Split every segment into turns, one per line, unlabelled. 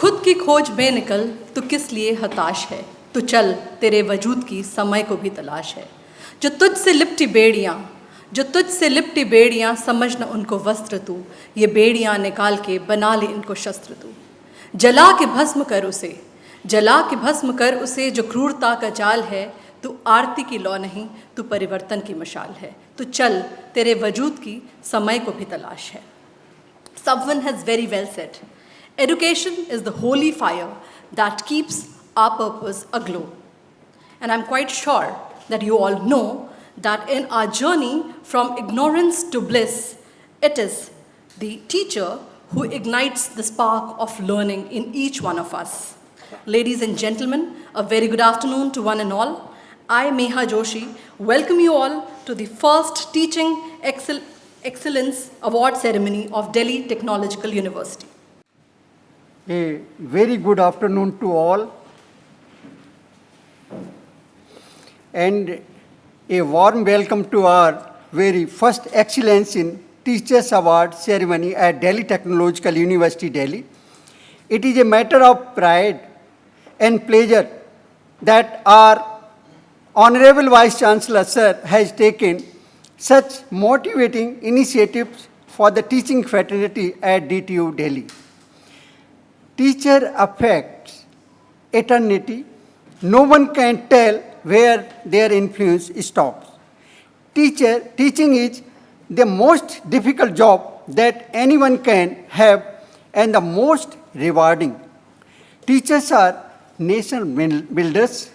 खुद की खोज में निकल, तू किस लिए हताश है। तू चल, तेरे वजूद की समय को भी तलाश है। जो तुझसे लिपटी बेड़ियाँ समझ न उनको वस्त्र तू। ये बेड़ियाँ निकाल के बना ले इनको शस्त्र तू। जला के भस्म कर उसे जो क्रूरता का जाल है। तू आरती की लौ नहीं, तू परिवर्तन की मशाल है। तू चल, तेरे वजूद की समय को भी तलाश है। Someone has very well said, education is the holy fire that keeps our purpose aglow. And I'm quite sure that you all know that in our journey from ignorance to bliss, it is the teacher who ignites the spark of learning in each one of us. Ladies and gentlemen, a very good afternoon to one and all. I, Meha Joshi, welcome you all to the first Teaching Excellence Award Ceremony of Delhi Technological University.
A very good afternoon to all, and a warm welcome to our very first Excellence in Teachers Award ceremony at Delhi Technological University, Delhi. It is a matter of pride and pleasure that our Honorable Vice Chancellor Sir has taken such motivating initiatives for the teaching fraternity at DTU Delhi. Teacher affects eternity. No one can tell where their influence stops. Teaching is the most difficult job that anyone can have and the most rewarding. Teachers are nation builders.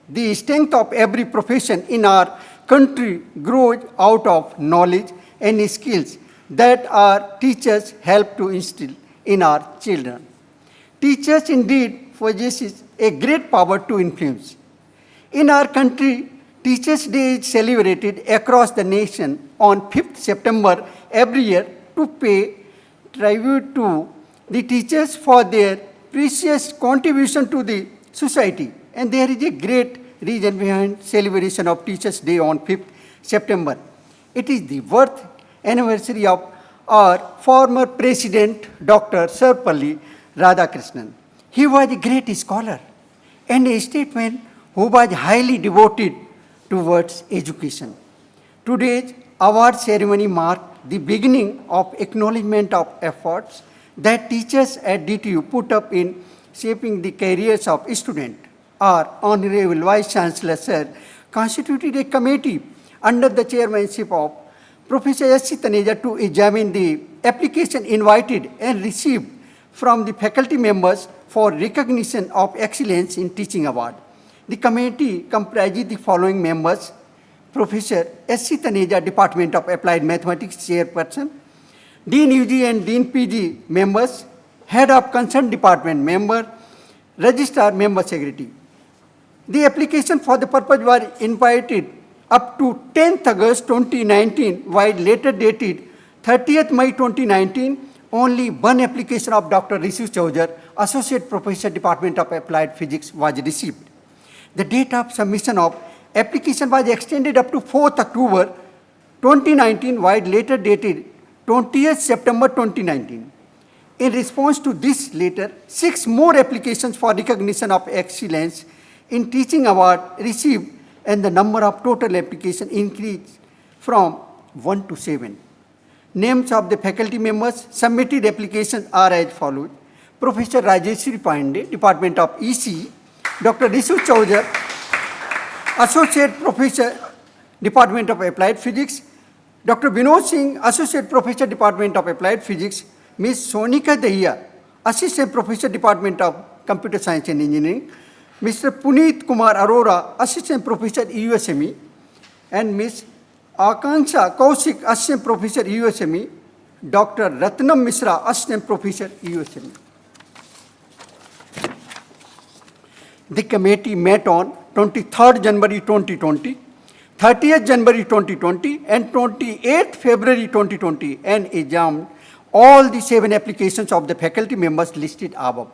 The strength of every profession in our country grows out of knowledge and skills that our teachers help to instill in our children. Teachers indeed possess a great power to influence. In our country, Teachers' Day is celebrated across the nation on 5th September every year to pay tribute to the teachers for their precious contribution to the society. And there is a great reason behind celebration of Teachers' Day on 5th September. It is the birth anniversary of our former President, Dr. Sarvepalli Radhakrishnan. He was a great scholar and a statesman who was highly devoted towards education. Today's award ceremony marks the beginning of acknowledgement of efforts that teachers at DTU put up in shaping the careers of students. Our Honorable Vice Chancellor Sir constituted a committee under the chairmanship of Professor S.C. Taneja to examine the application invited and received from the faculty members for recognition of excellence in teaching award. The committee comprises the following members: Professor S.C. Taneja, Department of Applied Mathematics Chairperson, Dean UG and Dean PG members, Head of Concerned Department member, Registrar member secretary. The application for the purpose was invited up to 10th August 2019, while later dated 30th May 2019. Only one application of Dr. Rishu Chaujar, Associate Professor, Department of Applied Physics, was received. The date of submission of application was extended up to 4th October 2019, while later dated 20th September 2019. In response to this letter, 6 more applications for recognition of excellence in teaching award received, and the number of total applications increased from 1 to 7. Names of the faculty members submitted applications are as follows: Professor Rajeshri Pandey, Department of EC, Dr. Rishu Chaujar, Associate Professor, Department of Applied Physics, Dr. Vinod Singh, Associate Professor, Department of Applied Physics, Ms. Sonika Dahiya, Assistant Professor, Department of Computer Science and Engineering, Mr. Puneet Kumar Arora, Assistant Professor, USME, and Ms. Akanksha Kaushik, Assistant Professor, USME, Dr. Ratnam Misra, Assistant Professor, USME. The committee met on 23rd January 2020, 30th January 2020, and 28th February 2020, and examined all the 7 applications of the faculty members listed above.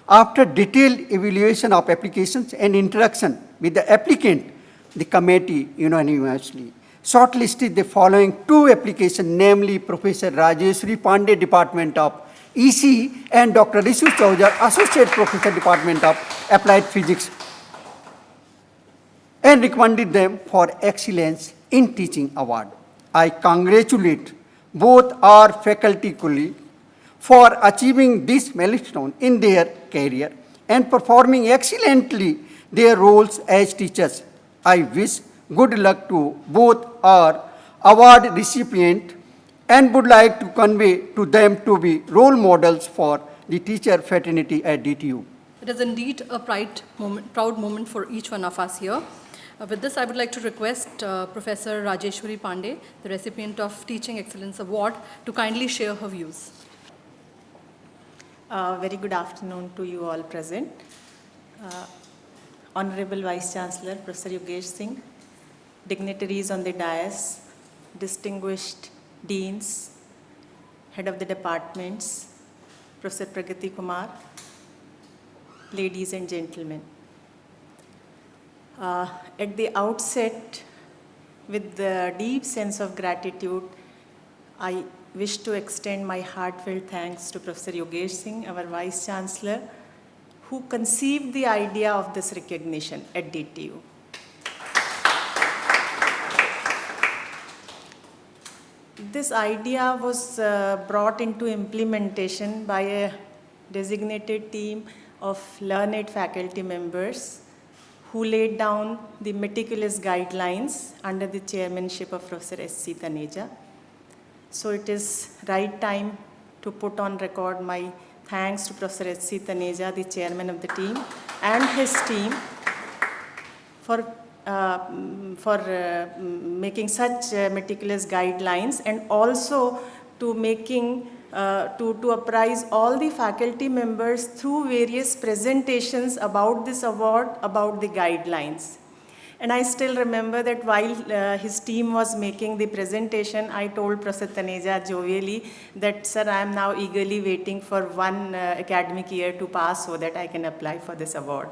After detailed evaluation of applications and interaction with the applicant, the committee unanimously shortlisted the following 2 applications, namely Professor Rajeshri Pandey, Department of EC, and Dr. Rishu Chaujar, Associate Professor, Department of Applied Physics, and recommended them for Excellence in Teaching Award. I congratulate both our faculty colleagues for achieving this milestone in their career and performing excellently their roles as teachers. I wish good luck to both our award recipients and would like to convey to them to be role models for the teacher fraternity at DTU.
It is indeed a proud moment for each one of us here. With this, I would like to request Professor Rajeshwari Pandey, the recipient of Teaching Excellence Award, to kindly share her views.
Very good afternoon to you all present. Honorable Vice Chancellor, Professor Yogesh Singh, dignitaries on the dais, distinguished deans, head of the departments, Professor Pragati Kumar, ladies and gentlemen. At the outset, with the deep sense of gratitude, I wish to extend my heartfelt thanks to Professor Yogesh Singh, our Vice Chancellor, who conceived the idea of this recognition at DTU. This idea was brought into implementation by a designated team of learned faculty members who laid down the meticulous guidelines under the chairmanship of Professor S.C. Taneja. So it is right time to put on record my thanks to Professor S.C. Taneja, the chairman of the team, and his team for making such meticulous guidelines, and also to making to apprise all the faculty members through various presentations about this award, about the guidelines. And I still remember that while his team was making the presentation, I told Professor Taneja jovially that, sir, I am now eagerly waiting for one academic year to pass so that I can apply for this award.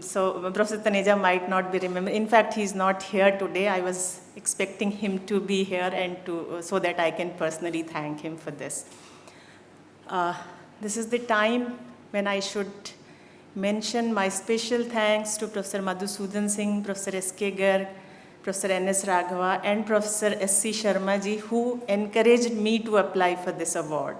So Professor Taneja might not be remembered. In fact, he's not here today. I was expecting him to be here and so that I can personally thank him for this. This is the time when I should mention my special thanks to Professor Madhusudan Singh, Professor S.K. Garg, Professor N.S. Raghava, and Professor S.C. Sharma ji, who encouraged me to apply for this award.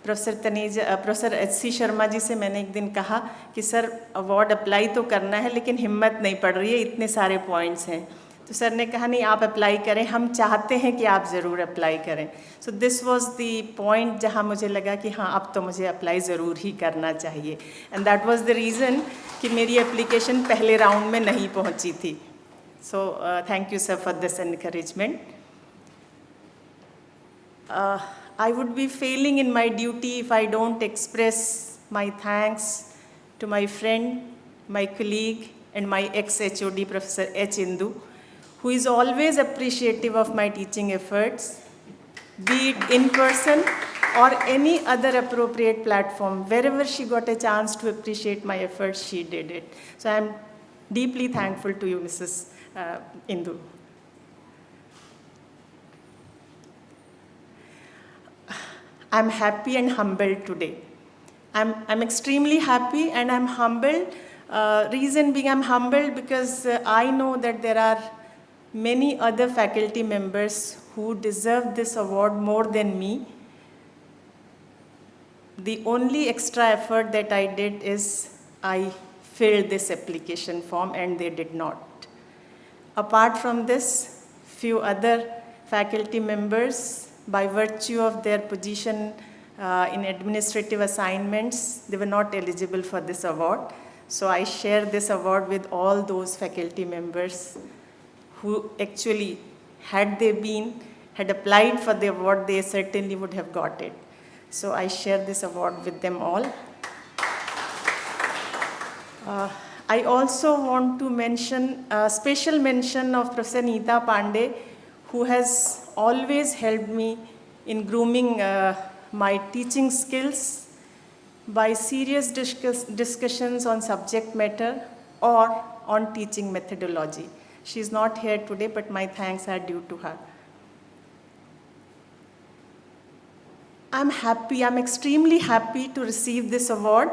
Professor H C. Sharma ji से मैंने एक दिन कहा कि sir award apply तो करना है लेकिन हिम्मत नहीं पड़ रही है, इतने सारे पॉइंट्स हैं. तो सर ने कहा नहीं आप अप्लाई करें, हम चाहते हैं कि आप ज़रूर अप्लाई करें. So this was the point जहां मुझे लगा कि हाँ अब तो मुझे अप्लाई ज़रूर ही करना चाहिए. And that was the reason कि मेरी एप्लीकेशन पहले राउंड में नहीं पहुंची थी. So thank you sir for this encouragement. I would be failing in my duty if I don't express my thanks to my friend, my colleague, and my ex-HOD, Professor H. Indu, who is always appreciative of my teaching efforts, be it in person or any other appropriate platform. Wherever she got a chance to appreciate my efforts, she did it. So I am deeply thankful to you, Mrs. Indu. I'm happy and humbled today. I'm extremely happy and I'm humbled. Reason being I'm humbled because I know that there are many other faculty members who deserve this award more than me. The only extra effort that I did is I filled this application form and they did not. Apart from this, few other faculty members, by virtue of their position in administrative assignments, they were not eligible for this award. So I share this award with all those faculty members who actually, had applied for the award, they certainly would have got it. So I share this award with them all. I also want to mention a special mention of Professor Neeta Pandey, who has always helped me in grooming my teaching skills by serious discussions on subject matter or on teaching methodology. She is not here today, but my thanks are due to her. I'm happy, I'm extremely happy to receive this award.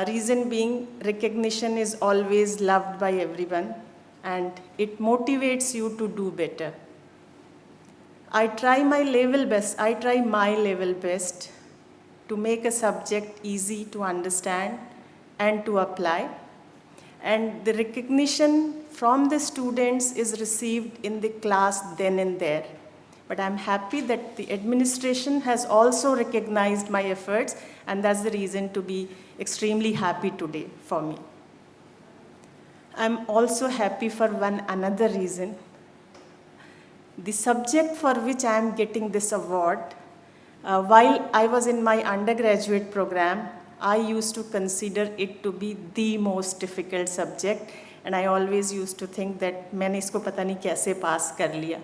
Reason being, recognition is always loved by everyone and it motivates you to do better. I try my level best to make a subject easy to understand and to apply. And the recognition from the students is received in the class then and there. But I'm happy that the administration has also recognized my efforts, and that's the reason to be extremely happy today for me. I'm also happy for one another reason. The subject for which I am getting this award, while I was in my undergraduate program, I used to consider it to be the most difficult subject, and I always used to think that मैंने इसको पता नहीं कैसे पास कर लिया.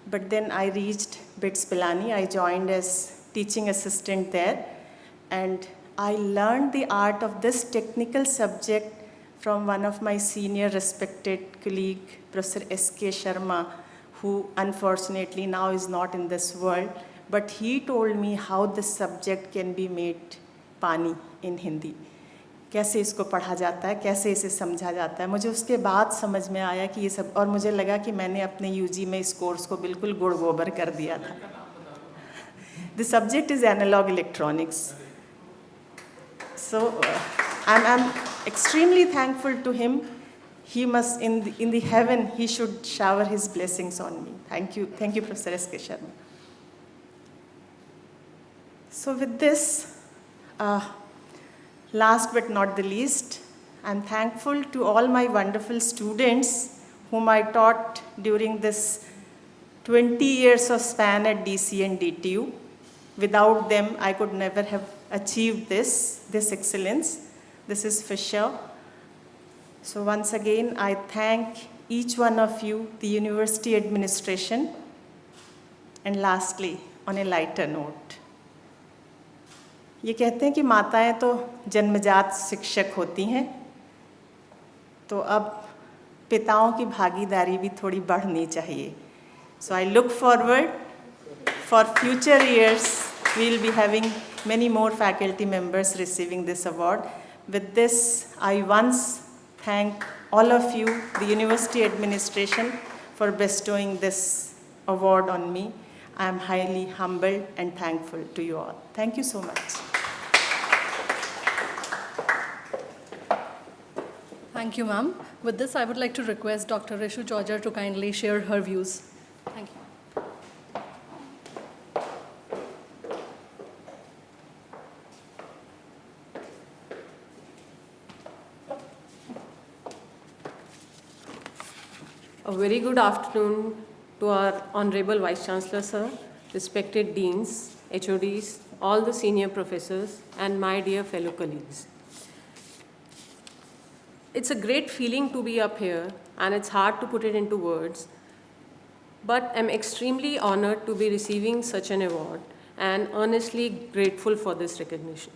But then I reached BITS Pilani. I joined as teaching assistant there, and I learned the art of this technical subject from one of my senior respected colleague, Professor S.K. Sharma, who unfortunately now is not in this world, but he told me how this subject can be made pani in Hindi. कैसे इसको पढ़ा जाता है, कैसे इसे समझा जाता है. मुझे उसके बाद समझ में आया कि ये सब, और मुझे लगा कि मैंने अपने यूजी में इस कोर्स को बिल्कुल गुड़ गोबर कर दिया था. The subject is analog electronics. So I'm extremely thankful to him. He must, in the heaven, he should shower his blessings on me. Thank you, Professor S.K. Sharma. So with this, last but not the least, I'm thankful to all my wonderful students whom I taught during this 20 years of span at DC and DTU. Without them, I could never have achieved this excellence. This is for sure. So once again, I thank each one of you, the university administration. And lastly, on a lighter note, ये कहते हैं कि माताएं तो जन्मजात शिक्षक होती हैं, तो अब पिताओं की भागीदारी भी थोड़ी बढ़नी चाहिए. So I look forward for future years. We will be having many more faculty members receiving this award. With this, I once thank all of you, the university administration, for bestowing this award on me. I am highly humbled and thankful to you all. Thank you so much.
Thank you, ma'am. With this, I would like to request Dr. Rishu Chaujar to kindly share her views. Thank you.
A very good afternoon to our Honorable Vice Chancellor, sir, respected deans, HODs, all the senior professors, and my dear fellow colleagues. It's a great feeling to be up here, and it's hard to put it into words, but I'm extremely honored to be receiving such an award and earnestly grateful for this recognition.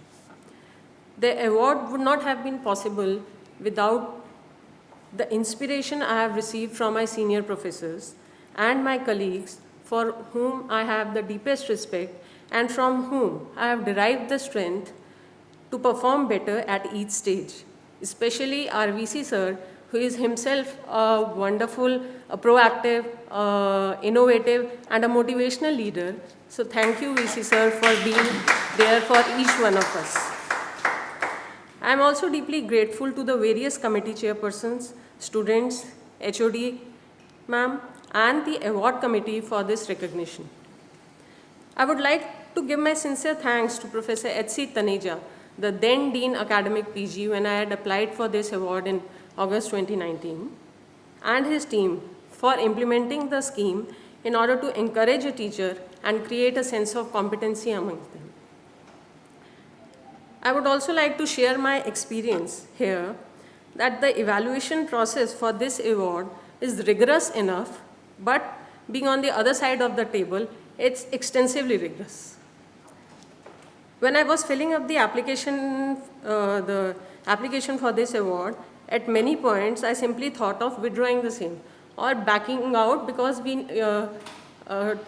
The award would not have been possible without the inspiration I have received from my senior professors and my colleagues, for whom I have the deepest respect and from whom I have derived the strength to perform better at each stage, especially our VC sir, who is himself a wonderful, a proactive, innovative, and a motivational leader. So thank you, VC sir, for being there for each one of us. I am also deeply grateful to the various committee chairpersons, students, HOD, ma'am, and the award committee for this recognition. I would like to give my sincere thanks to Professor H.C. Taneja, the then Dean Academic PG, when I had applied for this award in August 2019, and his team for implementing the scheme in order to encourage a teacher and create a sense of competency amongst them. I would also like to share my experience here that the evaluation process for this award is rigorous enough, but being on the other side of the table, it's extensively rigorous. When I was filling up the application for this award, at many points I simply thought of withdrawing the same or backing out, because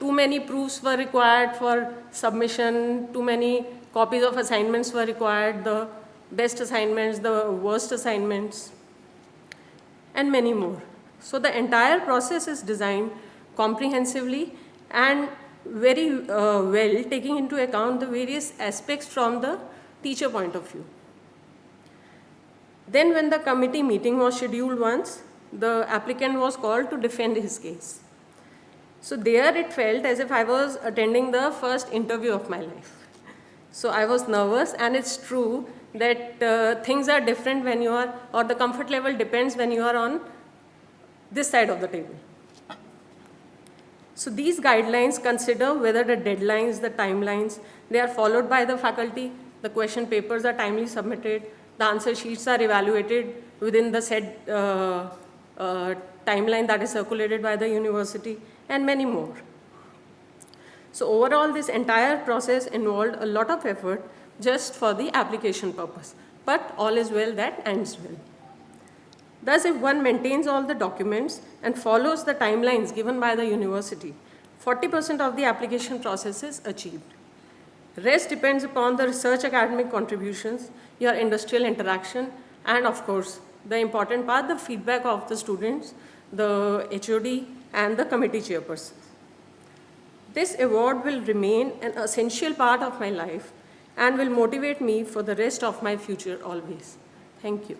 Too many proofs were required for submission, too many copies of assignments were required, the best assignments, the worst assignments, and many more. So the entire process is designed comprehensively and very well, taking into account the various aspects from the teacher point of view. Then when the committee meeting was scheduled once, the applicant was called to defend his case. So there it felt as if I was attending the first interview of my life. So I was nervous, and it's true that things are different when you are, or the comfort level depends when you are on this side of the table. So these guidelines consider whether the deadlines, the timelines, they are followed by the faculty, the question papers are timely submitted, the answer sheets are evaluated within the said timeline that is circulated by the university, and many more. So overall, this entire process involved a lot of effort just for the application purpose. But all is well that ends well. Thus, if one maintains all the documents and follows the timelines given by the university, 40% of the application process is achieved. Rest depends upon the research academic contributions, your industrial interaction, and of course, the important part, the feedback of the students, the HOD, and the committee chairperson. This award will remain an essential part of my life and will motivate me for the rest of my future always. Thank you.